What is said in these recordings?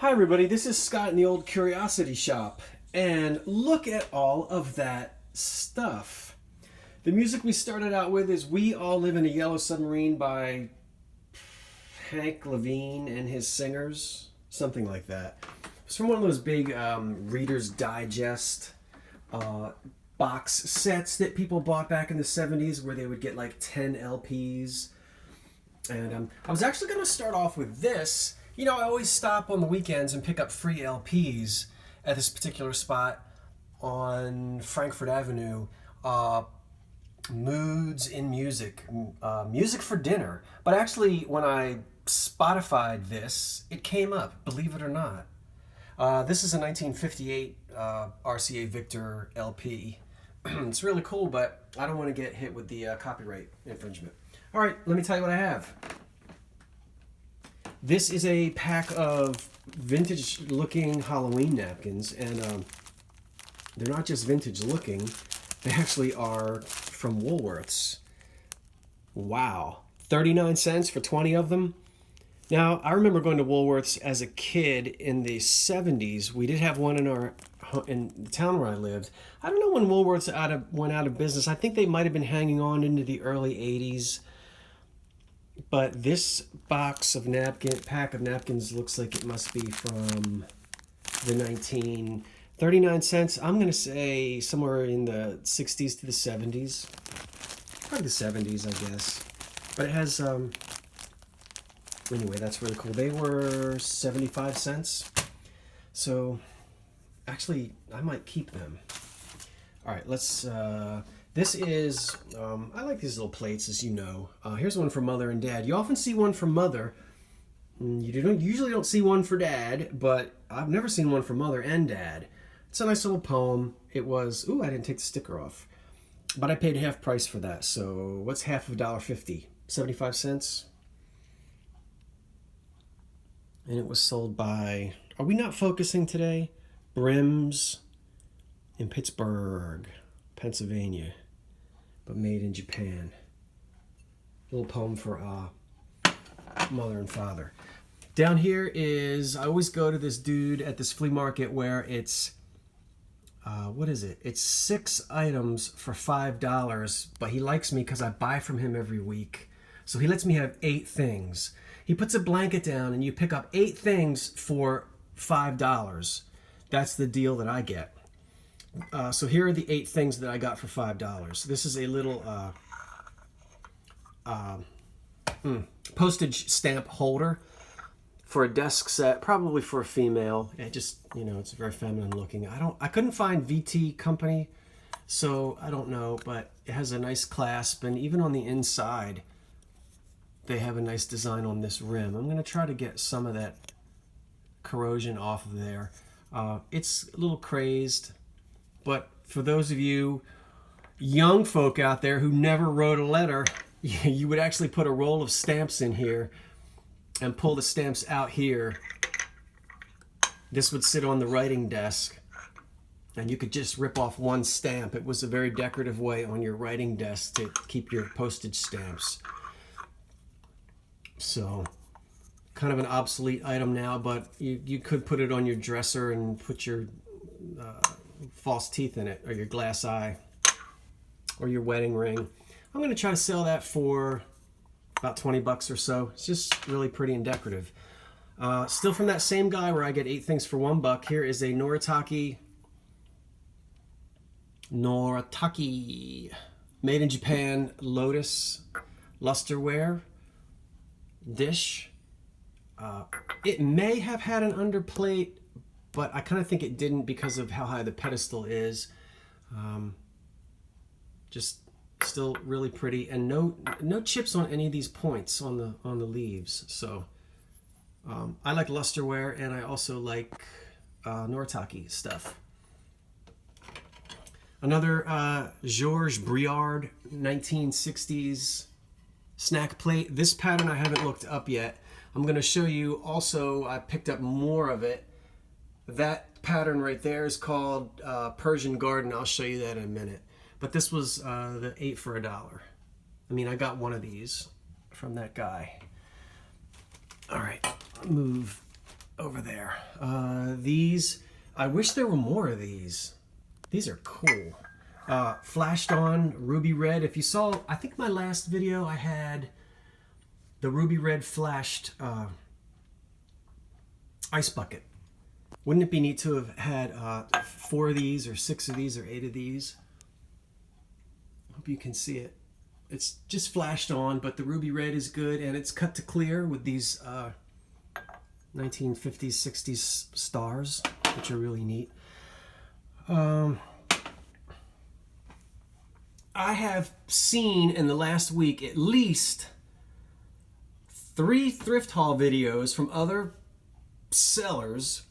Hi everybody, this is Scott in the old Curiosity Shop, and look at all of that stuff. The music we started out with is We All Live in a Yellow Submarine by Hank Levine and his singers, something like that. It's from one of those big Reader's Digest box sets that people bought back in the 70s where they would get like 10 LPs. And I was actually going to start off with this. You know, I always stop on the weekends and pick up free LPs at this particular spot on Frankfurt Avenue. Moods in Music, music for dinner. But actually, when I Spotified this, it came up, believe it or not. This is a 1958 RCA Victor LP. It's really cool, but I don't want to get hit with the copyright infringement. All right, let me tell you what I have. This is a pack of vintage-looking Halloween napkins, and they're not just vintage-looking. They actually are from Woolworths. Wow. 39 cents for 20 of them. Now, I remember going to Woolworths as a kid in the 70s. We did have one in the town where I lived. I don't know when Woolworths went out of business. I think they might have been hanging on into the early 80s. But this pack of napkins looks like it must be from the 39 cents. I'm going to say somewhere in the 60s to the 70s. Probably the 70s, I guess. But it has, anyway, that's really cool. They were 75 cents. So, actually, I might keep them. All right, let's, this is, I like these little plates, as you know. Here's one for Mother and Dad. You often see one for Mother. You usually don't see one for Dad, but I've never seen one for Mother and Dad. It's a nice little poem. It was, ooh, I didn't take the sticker off. But I paid half price for that, so what's half of $1.50? 75 cents? And it was sold by, are we not focusing today? Brim's in Pittsburgh, Pennsylvania, but made in Japan. Little poem for Mother and Father. Down here is, I always go to this dude at this flea market where it's, what is it? It's 6 items for $5, but he likes me because I buy from him every week. So he lets me have 8 things. He puts a blanket down and you pick up 8 things for $5. That's the deal that I get. So here are the 8 things that I got for $5. This is a little postage stamp holder for a desk set, probably for a female. It just, you know, it's very feminine looking. I couldn't find VT company, so I don't know, but it has a nice clasp, and even on the inside, they have a nice design on this rim. I'm going to try to get some of that corrosion off of there. It's a little crazed, but for those of you young folk out there who never wrote a letter, you would actually put a roll of stamps in here and pull the stamps out here. This would sit on the writing desk, and you could just rip off one stamp. It was a very decorative way on your writing desk to keep your postage stamps. So, kind of an obsolete item now, but you could put it on your dresser and put your false teeth in it, or your glass eye, or your wedding ring. I'm going to try to sell that for about 20 bucks or so. It's just really pretty and decorative. Still from that same guy where I get 8 things for $1. Here is a Noritake, made in Japan, Lotus lusterware dish. It may have had an underplate, but I kind of think it didn't because of how high the pedestal is. Just still really pretty, and no chips on any of these points on the leaves. So I like lusterware, and I also like Noritake stuff. Another Georges Briard 1960s snack plate. This pattern I haven't looked up yet. I'm going to show you also, I picked up more of it. That pattern right there is called Persian Garden. I'll show you that in a minute. But this was the 8 for $1. I mean, I got one of these from that guy. All right, move over there. These, I wish there were more of these. These are cool. Flashed on ruby red. If you saw, I think my last video I had the ruby red flashed ice bucket. Wouldn't it be neat to have had 4 of these or 6 of these or 8 of these? Hope you can see it. It's just flashed on, but the ruby red is good, and it's cut to clear with these 1950s, 60s stars, which are really neat. I have seen in the last week at least 3 thrift haul videos from other sellers,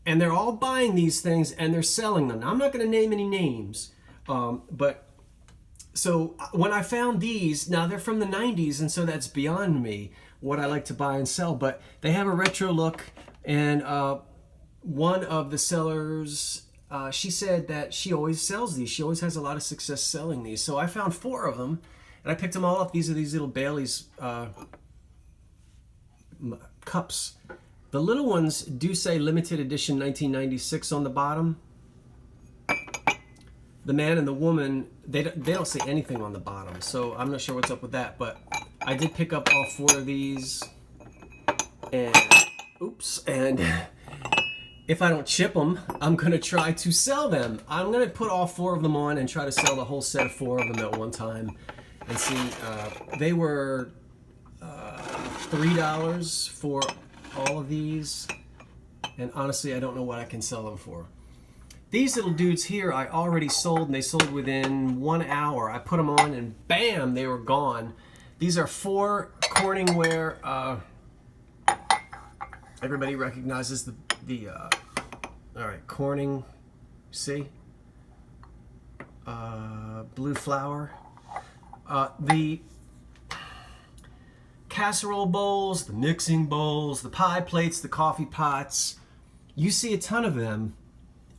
and they're all buying these things and they're selling them. Now, I'm not going to name any names, but so when I found these, now they're from the 90s, and so that's beyond me what I like to buy and sell, but they have a retro look, and one of the sellers, she said that she always sells these. She always has a lot of success selling these. So I found 4 of them, and I picked them all up. These are these little Bailey's cups. The little ones do say limited edition 1996 on the bottom. The man and the woman, they don't say anything on the bottom, so I'm not sure what's up with that, but I did pick up all 4 of these, and oops, and if I don't ship them, I'm going to try to sell them. I'm going to put all 4 of them on and try to sell the whole set of 4 of them at one time and see. They were $3 for all of these, and honestly, I don't know what I can sell them for. These little dudes here I already sold, and they sold within 1 hour. I put them on and bam, they were gone. These are 4 Corningware. Everybody recognizes the all right, Corning, see? Blue flower. The casserole bowls, the mixing bowls, the pie plates, the coffee pots. You see a ton of them.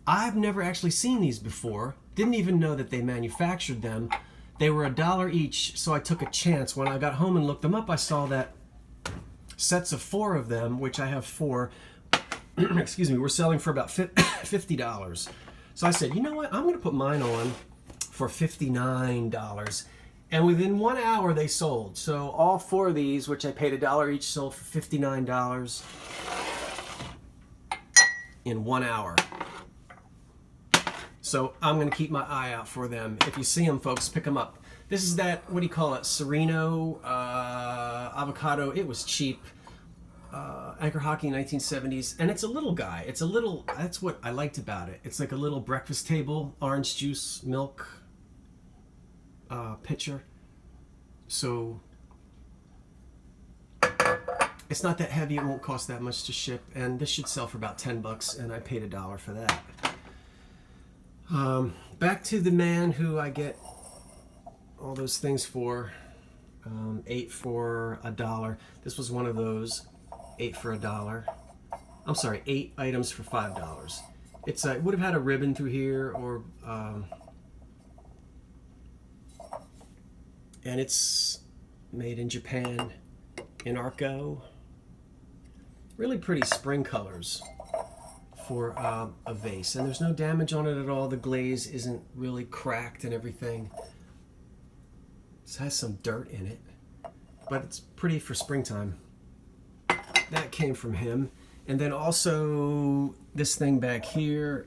I've never actually seen these before. Didn't even know that they manufactured them. They were $1 each, so I took a chance. When I got home and looked them up, I saw that sets of 4 of them, which I have 4, excuse me, were selling for about $50. So I said, you know what? I'm going to put mine on for $59. And within 1 hour, they sold. So all 4 of these, which I paid $1 each, sold for $59 in 1 hour. So I'm going to keep my eye out for them. If you see them, folks, pick them up. This is that, what do you call it, Sereno avocado. It was cheap. Anchor Hocking 1970s. And it's a little guy. It's a little, that's what I liked about it. It's like a little breakfast table, orange juice, milk pitcher. So it's not that heavy. It won't cost that much to ship. And this should sell for about $10, and I paid $1 for that. Back to the man who I get all those things for, 8 for $1. This was one of those, 8 for $1. I'm sorry, 8 items for $5. It's it would have had a ribbon through here, or and it's made in Japan, in Arco. Really pretty spring colors for a vase, and there's no damage on it at all. The glaze isn't really cracked and everything. This has some dirt in it, but it's pretty for springtime. That came from him. And then also this thing back here,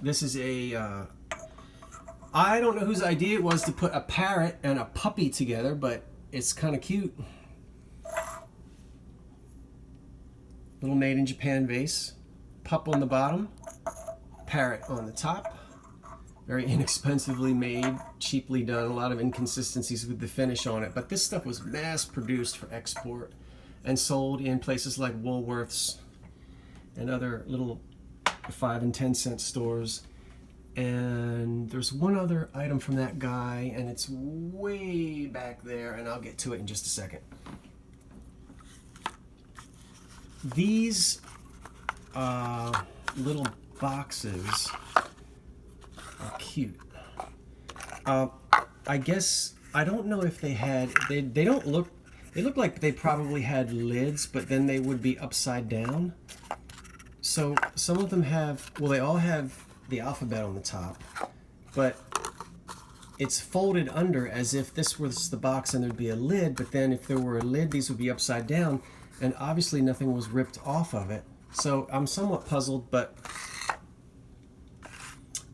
this is a I don't know whose idea it was to put a parrot and a puppy together, but it's kind of cute. Little made in Japan vase. Pup on the bottom, parrot on the top. Very inexpensively made, cheaply done. A lot of inconsistencies with the finish on it, but this stuff was mass produced for export and sold in places like Woolworths and other little 5 and 10 cent stores. And there's one other item from that guy, and it's way back there, and I'll get to it in just a second. These little boxes are cute. I guess, I don't know if they had, they don't look, They look like they probably had lids, but then they would be upside down. So some of them have, well, they all have the alphabet on the top, but it's folded under as if this was the box and there'd be a lid, but then if there were a lid, these would be upside down, and obviously nothing was ripped off of it. So I'm somewhat puzzled, but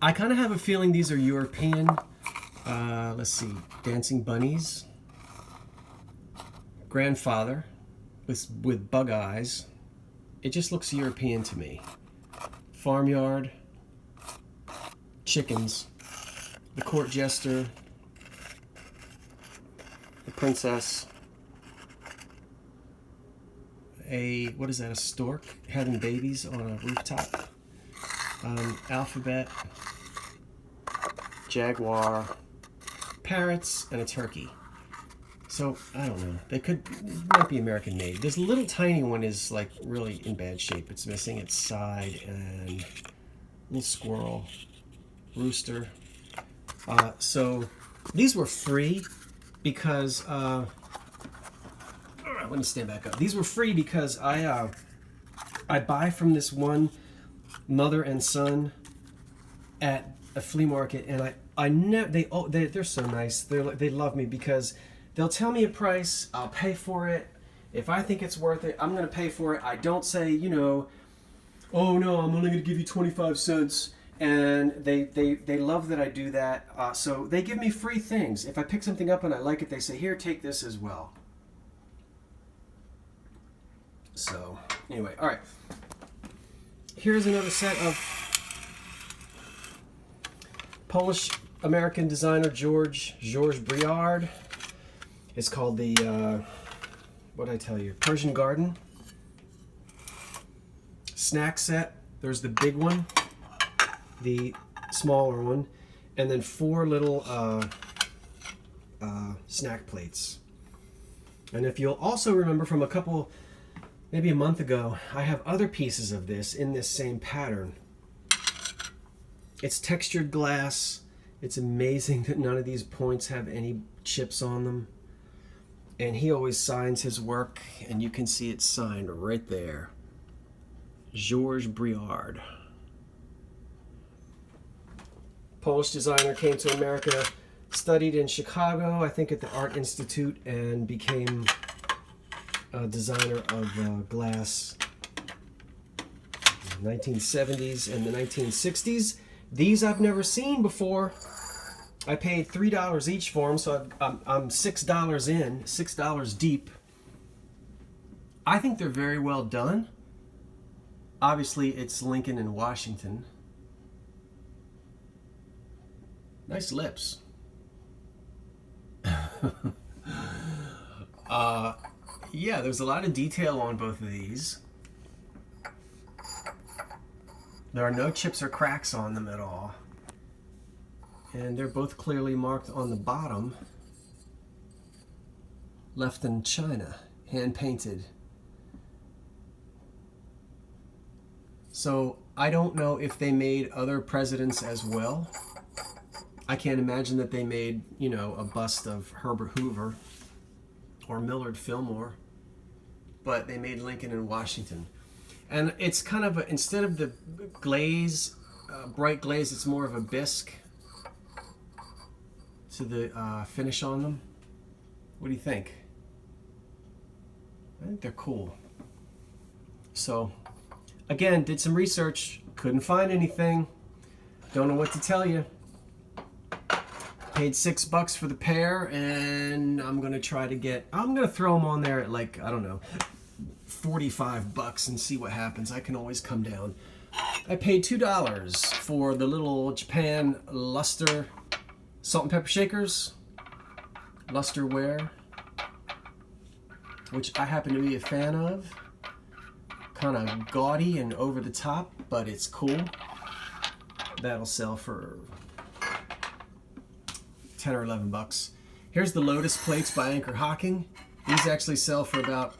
I kind of have a feeling these are European. Let's see, dancing bunnies. Grandfather with bug eyes. It just looks European to me. Farmyard. Chickens. The court jester. The princess. What is that, a stork having babies on a rooftop? Alphabet. Jaguar. Parrots, and a turkey. So, I don't know. They might be American made. This little tiny one is like really in bad shape. It's missing its side, and little squirrel, rooster. So, these were free because, let me stand back up. These were free because I buy from this one mother and son at a flea market, and they're so nice. They love me because they'll tell me a price, I'll pay for it. If I think it's worth it, I'm going to pay for it. I don't say, you know, oh no, I'm only going to give you 25 cents. And they love that I do that. So they give me free things. If I pick something up and I like it, they say, here, take this as well. So, anyway, all right. Here's another set of Polish-American designer Georges Briard. It's called the, what did I tell you? Persian Garden. Snack set. There's the big one, the smaller one, and then 4 little snack plates. And if you'll also remember from maybe a month ago, I have other pieces of this in this same pattern. It's textured glass. It's amazing that none of these points have any chips on them. And he always signs his work, and you can see it signed right there. Georges Briard. Polish designer, came to America, studied in Chicago, I think at the Art Institute, and became a designer of glass in the 1970s and the 1960s. These I've never seen before. I paid $3 each for them, so I'm $6 in, $6 deep. I think they're very well done. Obviously, it's Lincoln and Washington. Nice lips. Yeah, there's a lot of detail on both of these. There are no chips or cracks on them at all. And they're both clearly marked on the bottom. Left in China, hand painted. So I don't know if they made other presidents as well. I can't imagine that they made, you know, a bust of Herbert Hoover or Millard Fillmore, but they made Lincoln and Washington. And it's kind of instead of the glaze, bright glaze, it's more of a bisque to the finish on them. What do you think? I think they're cool. So, again, did some research, couldn't find anything. Don't know what to tell you. Paid $6 for the pair, and I'm gonna throw them on there at like, I don't know, $45 and see what happens. I can always come down. I paid $2 for the little Japan luster salt and pepper shakers, lusterware, which I happen to be a fan of. Kind of gaudy and over the top, but it's cool. That'll sell for 10 or 11 bucks. Here's the Lotus plates by Anchor Hocking. These actually sell for about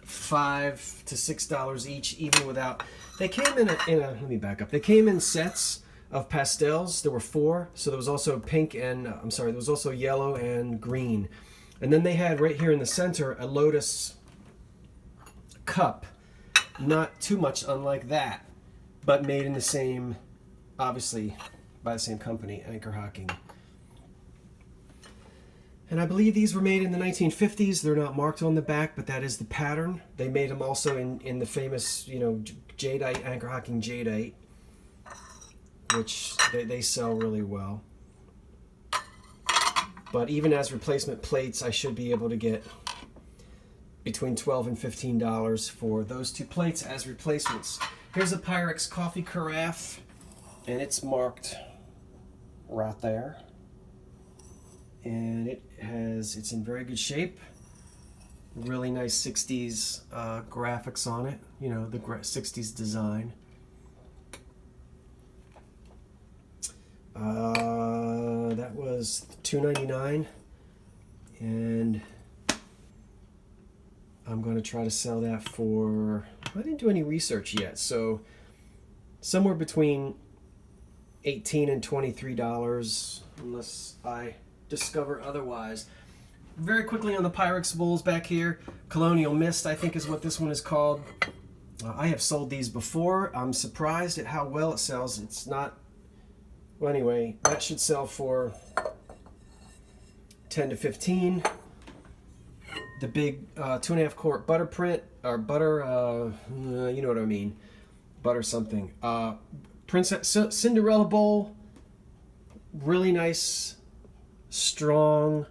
$5 to $6 each, even without. They came in a. Let me back up. They came in sets of pastels. There were 4, so there was also pink and there was also yellow and green. And then they had right here in the center a lotus cup. Not too much unlike that, but made in the same, obviously, by the same company, Anchor Hocking. And I believe these were made in the 1950s. They're not marked on the back, but that is the pattern. They made them also in the famous, you know, jadeite, Anchor Hocking jadeite, which they sell really well. But even as replacement plates, I should be able to get between $12 and $15 for those two plates as replacements. Here's a Pyrex coffee carafe, and it's marked right there. And it's in very good shape. Really nice 60s graphics on it, you know, the 60s design. That was $2.99, and I'm going to try to sell that for, I didn't do any research yet, so somewhere between $18 and $23, unless I discover otherwise. Very quickly on the Pyrex bowls back here, Colonial Mist, I think is what this one is called. I have sold these before. I'm surprised at how well it sells. It's not, well, anyway, that should sell for 10 to 15. The big 2.5 quart butter print, or butter, you know what I mean, butter something. Princess Cinderella bowl, really nice, strong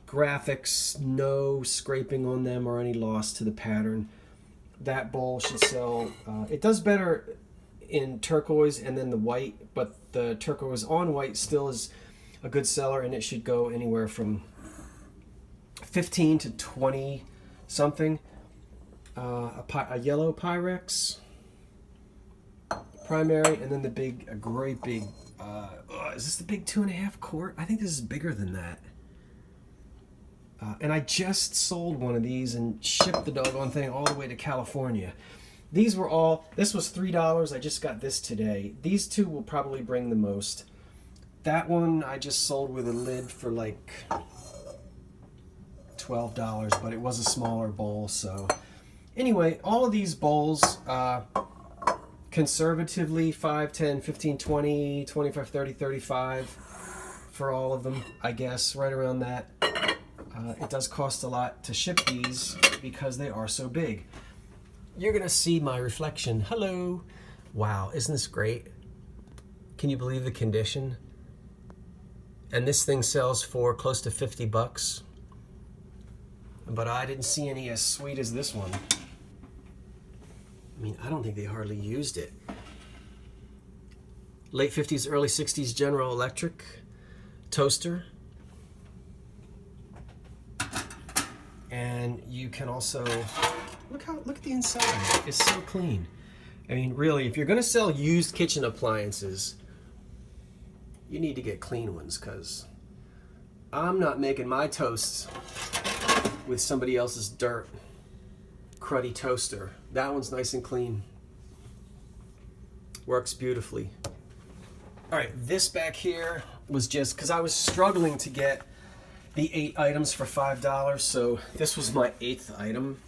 graphics, no scraping on them or any loss to the pattern. That bowl should sell, it does better in turquoise and then the white, but the turquoise on white still is a good seller, and it should go anywhere from 15 to 20 something. A yellow Pyrex primary, and then the big, a great big, is this the big 2.5 quart? I think this is bigger than that. And I just sold one of these and shipped the doggone thing all the way to California. These were all, this was $3. I just got this today. These two will probably bring the most. That one I just sold with a lid for like $12, but it was a smaller bowl. So anyway, all of these bowls, conservatively 5, 10, 15, 20, 25, 30, 35 for all of them, I guess, right around that. It does cost a lot to ship these because they are so big. You're gonna see my reflection. Hello. Wow, isn't this great? Can you believe the condition? And this thing sells for close to 50 bucks. But I didn't see any as sweet as this one. I mean, I don't think they hardly used it. Late 50s, early 60s General Electric toaster. And you can also, look at the inside. It's so clean. I mean, really, if you're gonna sell used kitchen appliances, you need to get clean ones, because I'm not making my toasts with somebody else's dirt, cruddy toaster. That one's nice and clean. Works beautifully. All right, this back here was just, because I was struggling to get the 8 items for $5, so this was my 8th item.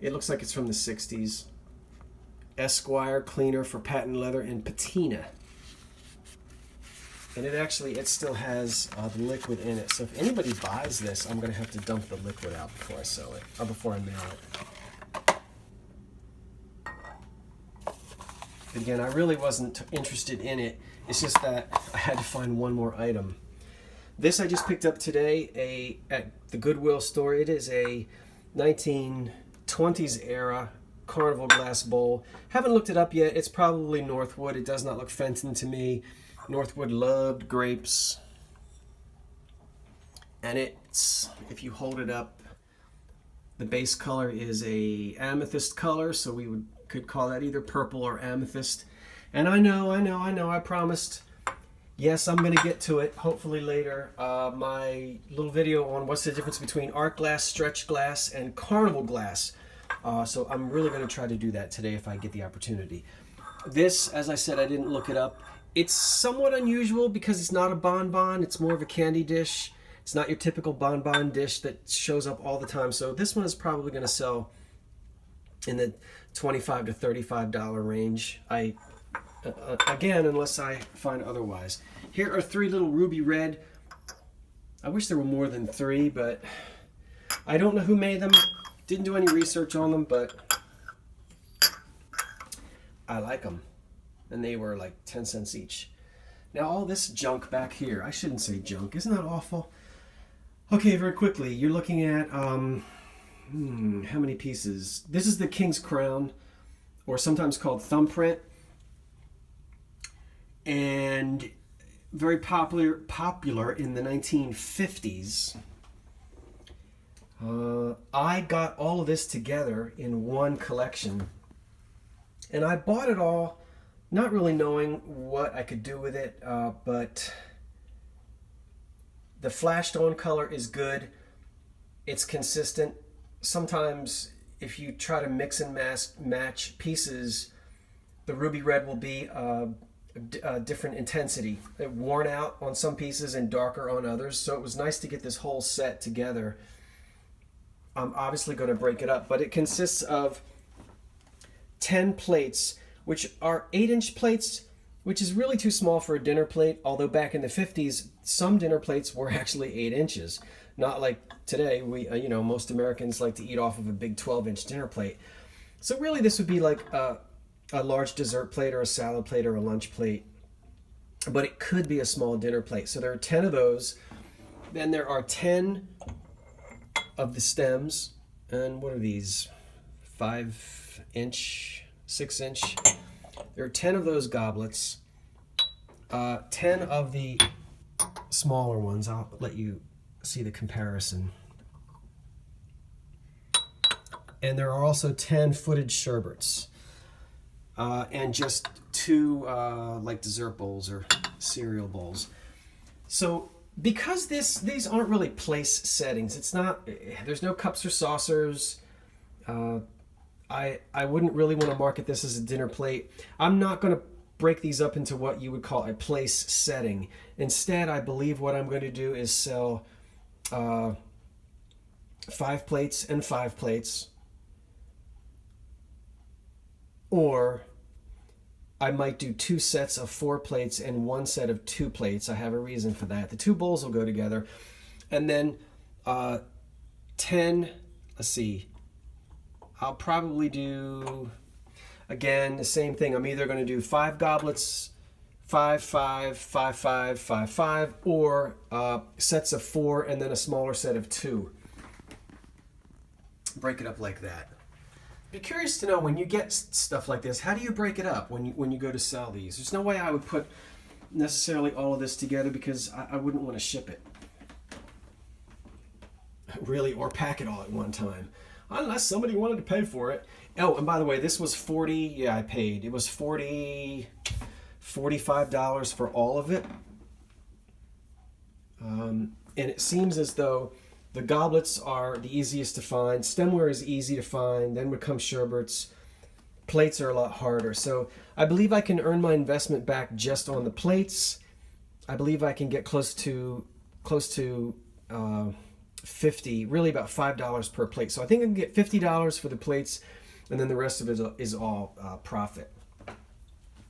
It looks like it's from the 60s. Esquire cleaner for patent leather and patina. And it still has the liquid in it. So if anybody buys this, I'm gonna have to dump the liquid out before I sell it, or before I mail it. But again, I really wasn't interested in it. It's just that I had to find one more item. This I just picked up today at the Goodwill store. It is a 1920s era carnival glass bowl. Haven't looked it up yet. It's probably Northwood. It does not look Fenton to me. Northwood loved grapes. And it's, if you hold it up, the base color is a amethyst color, so we could call that either purple or amethyst. And I know, I promised. Yes, I'm going to get to it, hopefully later. My little video on what's the difference between art glass, stretch glass, and carnival glass. So I'm really going to try to do that today if I get the opportunity. This, as I said, I didn't look it up. It's somewhat unusual because it's not a bonbon. It's more of a candy dish. It's not your typical bonbon dish that shows up all the time. So this one is probably going to sell in the $25 to $35 range. Again, unless I find otherwise. Here are 3 little ruby red. I wish there were more than 3, but I don't know who made them. Didn't do any research on them, but I like them. And they were like 10 cents each. Now all this junk back here, I shouldn't say junk, isn't that awful? Okay, very quickly, you're looking at, how many pieces? This is the King's Crown, or sometimes called thumbprint. And very popular in the 1950s. I got all of this together in one collection. And I bought it all, not really knowing what I could do with it, but the flashed on color is good. It's consistent. Sometimes if you try to mix and match pieces, the ruby red will be a different intensity. Worn out on some pieces and darker on others. So it was nice to get this whole set together. I'm obviously going to break it up, but it consists of 10 plates, which are 8-inch plates, which is really too small for a dinner plate, although back in the 50s, some dinner plates were actually 8 inches. Not like today, most Americans like to eat off of a big 12-inch dinner plate. So really this would be like a large dessert plate or a salad plate or a lunch plate, but it could be a small dinner plate. So there are 10 of those. Then there are 10 of the stems. And what are these? 5-inch, 6-inch. There are 10 of those goblets, 10 of the smaller ones. I'll let you see the comparison. And there are also 10 footed sherbets, and just 2 like dessert bowls or cereal bowls. So because these aren't really place settings, it's not, there's no cups or saucers. I wouldn't really want to market this as a dinner plate. I'm not going to break these up into what you would call a place setting. Instead, I believe what I'm going to do is sell 5 plates and 5 plates. Or I might do 2 sets of 4 plates and 1 set of 2 plates. I have a reason for that. The 2 bowls will go together. And then 10, let's see, I'll probably do, again, the same thing. I'm either going to do 5 goblets, 5, 5, 5, 5, 5, 5, or sets of 4 and then a smaller set of 2. Break it up like that. Be curious to know, when you get stuff like this, how do you break it up when you go to sell these? There's no way I would put necessarily all of this together because I wouldn't want to ship it. Really, or pack it all at one time. Unless somebody wanted to pay for it. Oh, and by the way, this was $40. Yeah, I paid. It was $45 for all of it. And it seems as though the goblets are the easiest to find. Stemware is easy to find. Then would come sherbets. Plates are a lot harder. So I believe I can earn my investment back just on the plates. I believe I can get close to 50, really about $5 per plate. So I think I can get $50 for the plates, and then the rest of it is all profit.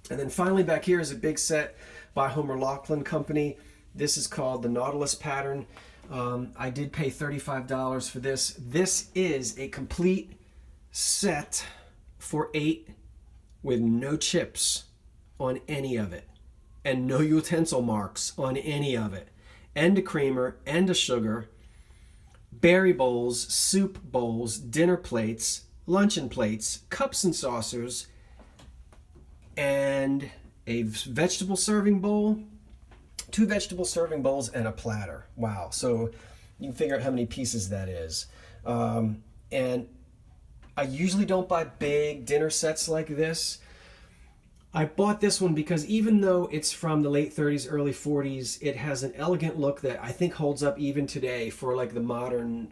And then finally back here is a big set by Laughlin Company. This is called the Nautilus pattern. I did pay $35 for this. This is a complete set for 8 with no chips on any of it and no utensil marks on any of it, and a creamer and a sugar, berry bowls, soup bowls, dinner plates, luncheon plates, cups and saucers, and a vegetable serving bowl, 2 vegetable serving bowls, and a platter. Wow. So you can figure out how many pieces that is. And I usually don't buy big dinner sets like this. I bought this one because even though it's from the late 30s, early 40s, it has an elegant look that I think holds up even today for like the modern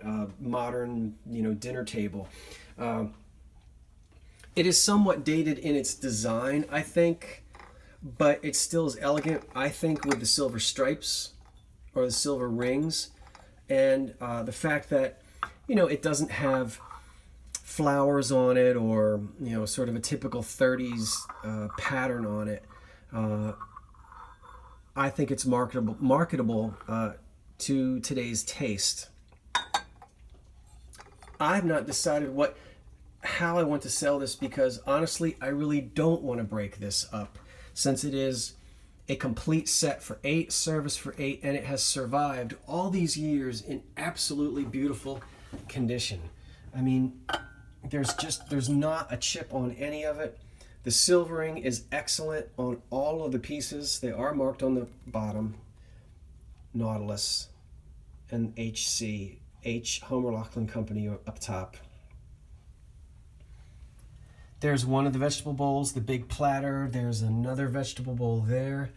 dinner table. It is somewhat dated in its design, I think, but it still is elegant, I think, with the silver stripes or the silver rings. And the fact that, you know, it doesn't have flowers on it, or, you know, sort of a typical 30s pattern on it, I think it's marketable to today's taste. I have not decided how I want to sell this, because honestly, I really don't want to break this up, since it is a complete set for 8, service for 8, and it has survived all these years in absolutely beautiful condition. I mean, there's not a chip on any of it. The silvering is excellent on all of the pieces. They are marked on the bottom, Nautilus and HC, Homer Laughlin Company up top. There's one of the vegetable bowls, the big platter. There's another vegetable bowl there.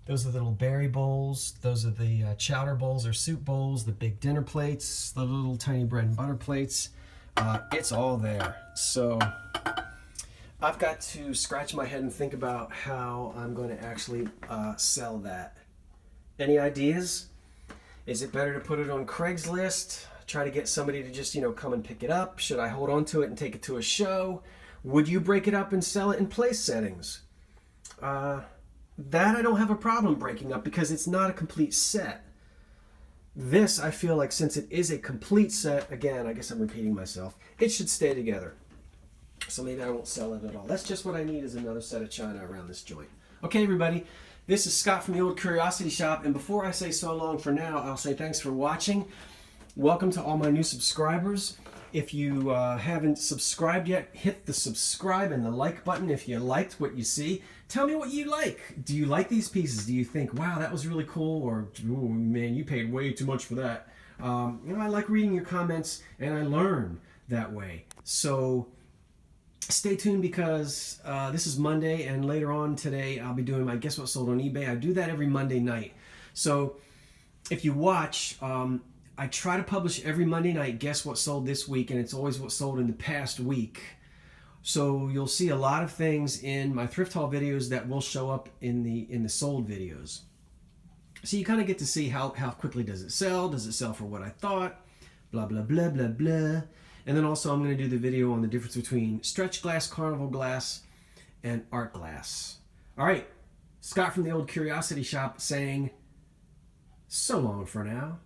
Those are the little berry bowls. Those are the chowder bowls or soup bowls, the big dinner plates, the little tiny bread and butter plates. It's all there. So I've got to scratch my head and think about how I'm going to actually sell that. Any ideas? Is it better to put it on Craigslist? Try to get somebody to just, you know, come and pick it up? Should I hold on to it and take it to a show? Would you break it up and sell it in place settings? That I don't have a problem breaking up, because it's not a complete set. This, I feel like, since it is a complete set, again, I guess I'm repeating myself, it should stay together. So maybe I won't sell it at all. That's just what I need, is another set of china around this joint. Okay, everybody, this is Scott from the Old Curiosity Shop, and before I say so long for now, I'll say thanks for watching. Welcome to all my new subscribers. If you haven't subscribed yet, hit the subscribe and the like button if you liked what you see. Tell me what you like. Do you like these pieces? Do you think, wow, that was really cool? Or, oh, man, you paid way too much for that. You know, I like reading your comments, and I learn that way. So stay tuned, because this is Monday, and later on today I'll be doing my Guess What Sold on eBay. I do that every Monday night. So if you watch, I try to publish every Monday night, guess what sold this week, and it's always what sold in the past week. So you'll see a lot of things in my thrift haul videos that will show up in the sold videos. So you kind of get to see how quickly does it sell? Does it sell for what I thought? Blah, blah, blah, blah, blah. And then also I'm going to do the video on the difference between stretch glass, carnival glass, and art glass. All right, Scott from the Old Curiosity Shop saying so long for now.